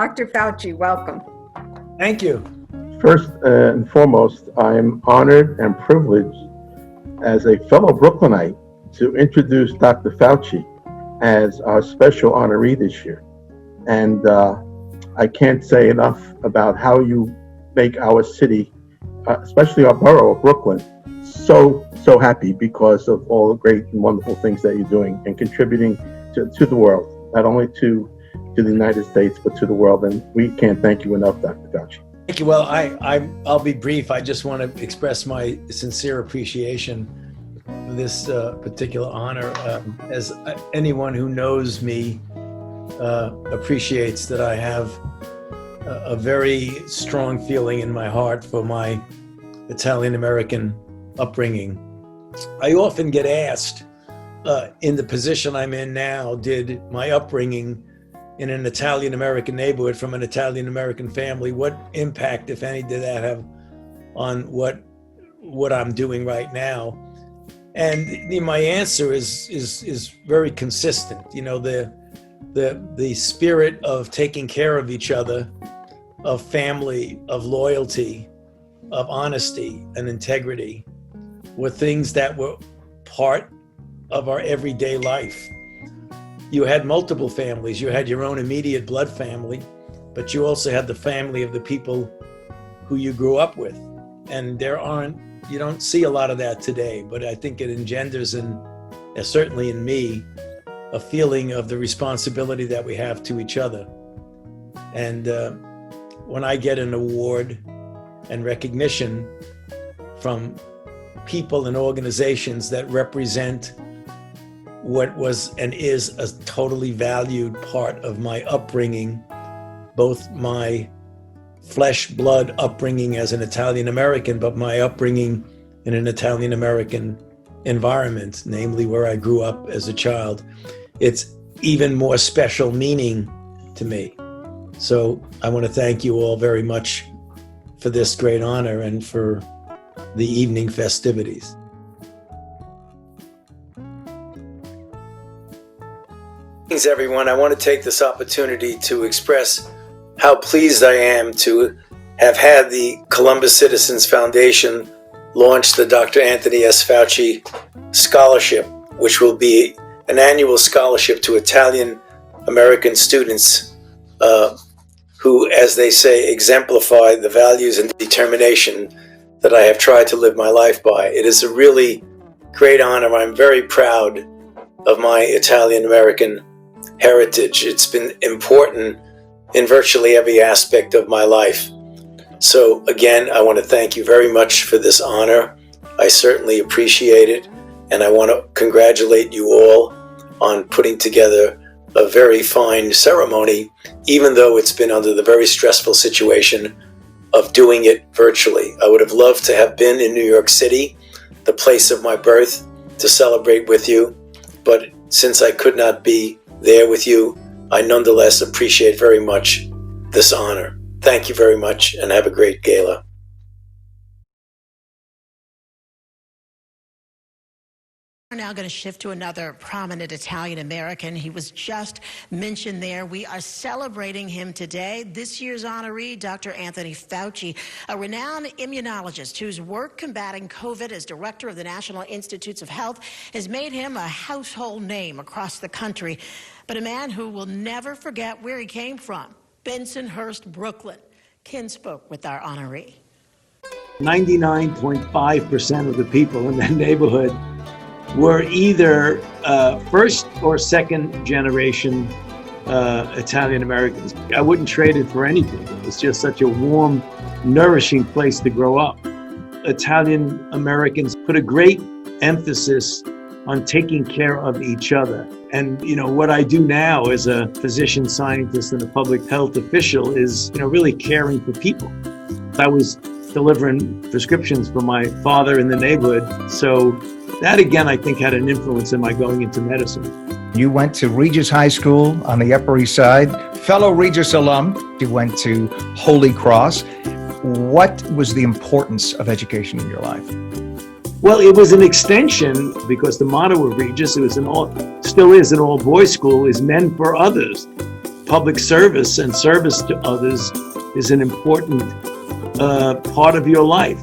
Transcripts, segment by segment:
Dr. Fauci, welcome. Thank you. First and foremost, I'm honored and privileged as a fellow Brooklynite to introduce Dr. Fauci as our special honoree this year. And I can't say enough about how you make our city, especially our borough of Brooklyn, so happy because of all the great and wonderful things that you're doing and contributing to the world, not only to the United States, but to the world. And we can't thank you enough, Dr. Fauci. Thank you. Well, I'll be brief. I just want to express my sincere appreciation for this particular honor. As anyone who knows me appreciates that I have a very strong feeling in my heart for my Italian-American upbringing. I often get asked, in the position I'm in now, did my upbringing in an Italian-American neighborhood from an Italian-American family, what impact, if any, did that have on what I'm doing right now? And my answer is very consistent. You know, the spirit of taking care of each other, of family, of loyalty, of honesty and integrity were things that were part of our everyday life. You had multiple families. You had your own immediate blood family, but you also had the family of the people who you grew up with. And you don't see a lot of that today, but I think it engenders certainly in me, a feeling of the responsibility that we have to each other. And when I get an award and recognition from people and organizations that represent what was and is a totally valued part of my upbringing, both my flesh blood upbringing as an Italian American, but my upbringing in an Italian American environment, namely where I grew up as a child, it's even more special meaning to me. So I want to thank you all very much for this great honor and for the evening festivities. Greetings, everyone. I want to take this opportunity to express how pleased I am to have had the Columbus Citizens Foundation launch the Dr. Anthony S. Fauci Scholarship, which will be an annual scholarship to Italian American students who, as they say, exemplify the values and determination that I have tried to live my life by. It is a really great honor. I'm very proud of my Italian American heritage. It's been important in virtually every aspect of my life. So again, I want to thank you very much for this honor. I certainly appreciate it. And I want to congratulate you all on putting together a very fine ceremony, even though it's been under the very stressful situation of doing it virtually. I would have loved to have been in New York City, the place of my birth, to celebrate with you. But since I could not be there with you, I nonetheless appreciate very much this honor. Thank you very much and have a great gala. We're now going to shift to another prominent Italian American. He was just mentioned there. We are celebrating him today. This year's honoree, Dr. Anthony Fauci, a renowned immunologist whose work combating COVID as director of the National Institutes of Health has made him a household name across the country. But a man who will never forget where he came from, Bensonhurst, Brooklyn. Ken spoke with our honoree. 99.5% of the people in that neighborhood were either first or second generation Italian Americans. I wouldn't trade it for anything. It was just such a warm, nourishing place to grow up. Italian Americans put a great emphasis on taking care of each other. And, you know, what I do now as a physician scientist and a public health official is, really caring for people. I was delivering prescriptions for my father in the neighborhood. So that, again, I think had an influence in my going into medicine. You went to Regis High School on the Upper East Side, fellow Regis alum. You went to Holy Cross. What was the importance of education in your life? Well, it was an extension because the motto of Regis, still is an all-boys school, is men for others. public service and service to others is an important part of your life.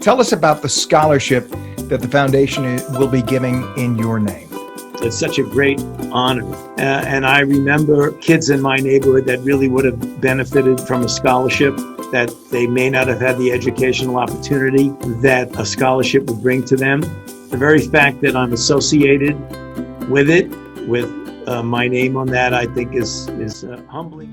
Tell us about the scholarship that the foundation will be giving in your name. It's such a great honor. And I remember kids in my neighborhood that really would have benefited from a scholarship, that they may not have had the educational opportunity that a scholarship would bring to them. The very fact that I'm associated with it, with my name on that, I think is humbling.